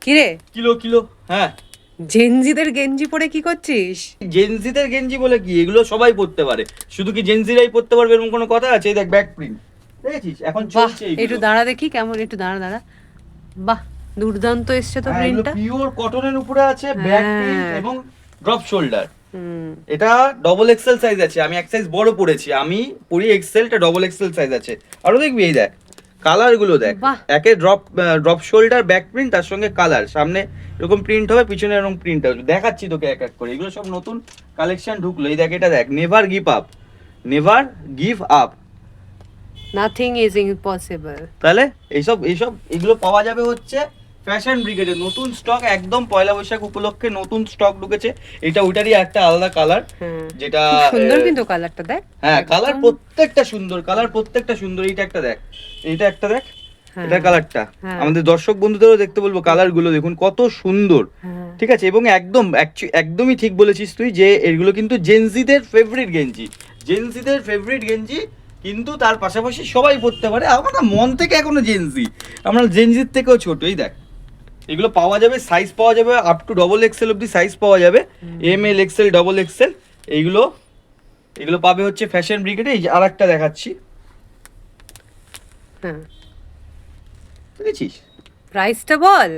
কিরে kilo kilo হ্যাঁ জেনজিদের গেঞ্জি পরে কি করছিস? জেনজিদের গেঞ্জি বলে কি, এগুলো সবাই পরতে পারে, শুধু কি জেনজিরাই পরতে পারবে এরকম কোনো কথা আছে? এই দেখ ব্যাক প্রিন্ট দেখেছিস, এখন বাহ, চলছে একটু এইগুলো। দাঁড়া দেখি কেমন, একটু দাঁড়া দাঁড়া। বাহ, দুর্দান্ত এসছে তো হ্যাঁ, এগুলো প্রিন্টটা। পিওর কটনের উপরে আছে, ব্যাক প্রিন্ট হ্যাঁ। এবং ড্রপ শোল্ডার। হুম। এটা ডবল এক্সেল সাইজ আছে, আমি এক সাইজ বড় পড়েছি, আমি পরি এক্সেলটা ডবল এক্সেল সাইজ আছে। আরো দেখবি, এই দেখ কালার গুলো দেখ, বাহ। একে ড্রপ শোল্ডার ব্যাক প্রিন্ট, তার সঙ্গে কালার, সামনে এরকম প্রিন্ট হবে, পিছনে এরকম প্রিন্ট হবে, দেখাচ্ছি তোকে এক এক করে। এগুলো সব নতুন কালেকশন ঢুকলো, এই দেখ এটা দেখ, never give up, never give up. Nothing is impossible. তাহলে এইসব এইসব এগুলো পাওয়া যাবে হচ্ছে ফ্যাশন ব্রিগেডে, নতুন স্টক, একদম পয়লা বৈশাখ উপলক্ষে নতুন স্টক ঢুকেছে। এটা ওইটারই একটা আলাদা কালার, হ্যাঁ, যেটা খুব সুন্দর কিন্তু কালারটা দেখ। হ্যাঁ কালার একদম। প্রত্যেকটা সুন্দর, কালার প্রত্যেকটা সুন্দর। এইটা একটা দেখ, এইটা একটা দেখ, হ্যাঁ। এটার কালারটা হ্যাঁ। আমাদের দর্শক বন্ধুদেরও দেখতে বলবো, কালার গুলো দেখুন কত সুন্দর। হ্যাঁ। ঠিক আছে, এবং একদম একদমই ঠিক বলেছিস তুই যে এগুলো কিন্তু জেনজিদের ফেভারিট গেঞ্জি, জেনজিদের ফেভারিট গেঞ্জি, কিন্তু তার পাশাপাশি সবাই পরতে পারে। আমার না মন থেকে এখনো জেনজি, আমরা জেনজির থেকেও ছোট। এই দেখ এগুলো পাওয়া যাবে, সাইজ পাওয়া যাবে আপ টু ডবল এক্সেল অব্দি সাইজ পাওয়া যাবে, M L XL double XL. এইগুলো এগুলো পাবে হচ্ছে ফ্যাশন ব্রিগেডে। এই যে আর একটা দেখাচ্ছি, হ্যাঁ, দেখেছিস প্রাইসটা বল।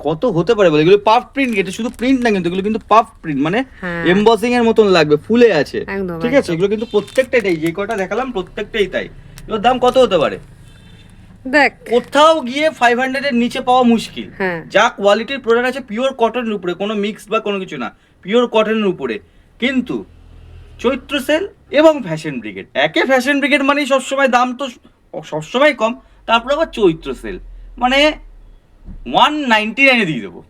কত হতে পারে বলে। এগুলো পাফ প্রিন্ট, এটা শুধু প্রিন্ট না কিন্তু, এগুলো কিন্তু পাফ প্রিন্ট, মানে হ্যাঁ। এমবসিং এর মতন লাগবে, ফুলে আছে। একদম, ঠিক আছে, একদম। এগুলো কিন্তু প্রত্যেকটাই তাই, যে কটা দেখালাম প্রত্যেকটাই তাই। এগুলোর দাম কত হতে পারে? দেখ। কোথাও গিয়ে 500 এর নিচে পাওয়া মুশকিল। হ্যাঁ। যা কোয়ালিটির প্রোডাক্ট আছে পিওর কটনের উপরে, কোনো মিক্স বা কোনো কিছু না, পিওর কটনের উপরে। কিন্তু চৈত্র সেল এবং ফ্যাশন ব্রিগেড, একে ফ্যাশন ব্রিগেড মানেই সবসময় দাম তো সবসময় কম, তারপর আবার চৈত্র সেল মানে 199 দিয়ে দেবো।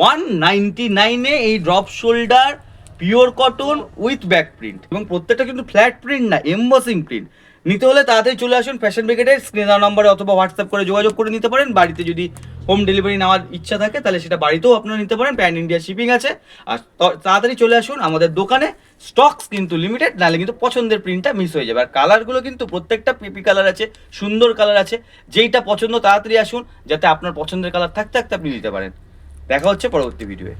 199 এই drop shoulder pure cotton with back print, এবং প্রত্যেকটা কিন্তু ফ্ল্যাট প্রিন্ট না, এমবসিং প্রিন্ট। নিতে হলে তাড়াতাড়ি চলে আসুন ফ্যাশন ব্রিগেডের স্ক্রিন দেওয়া নম্বরে, অথবা হোয়াটসঅ্যাপ করে যোগাযোগ করে নিতে পারেন। বাড়িতে যদি হোম ডেলিভারি নেওয়ার ইচ্ছা থাকে তাহলে সেটা বাড়িতেও আপনারা নিতে পারেন, প্যান ইন্ডিয়া শিপিং আছে। আর তাড়াতাড়ি চলে আসুন আমাদের দোকানে, স্টকস কিন্তু লিমিটেড, নাহলে কিন্তু পছন্দের প্রিন্টটা মিস হয়ে যাবে। আর কালারগুলো কিন্তু প্রত্যেকটা পিপি কালার আছে, সুন্দর কালার আছে, যেইটা পছন্দ তাড়াতাড়ি আসুন, যাতে আপনার পছন্দের কালার থাকতে থাকতে আপনি নিতে পারেন। দেখা হচ্ছে পরবর্তী ভিডিওয়ে।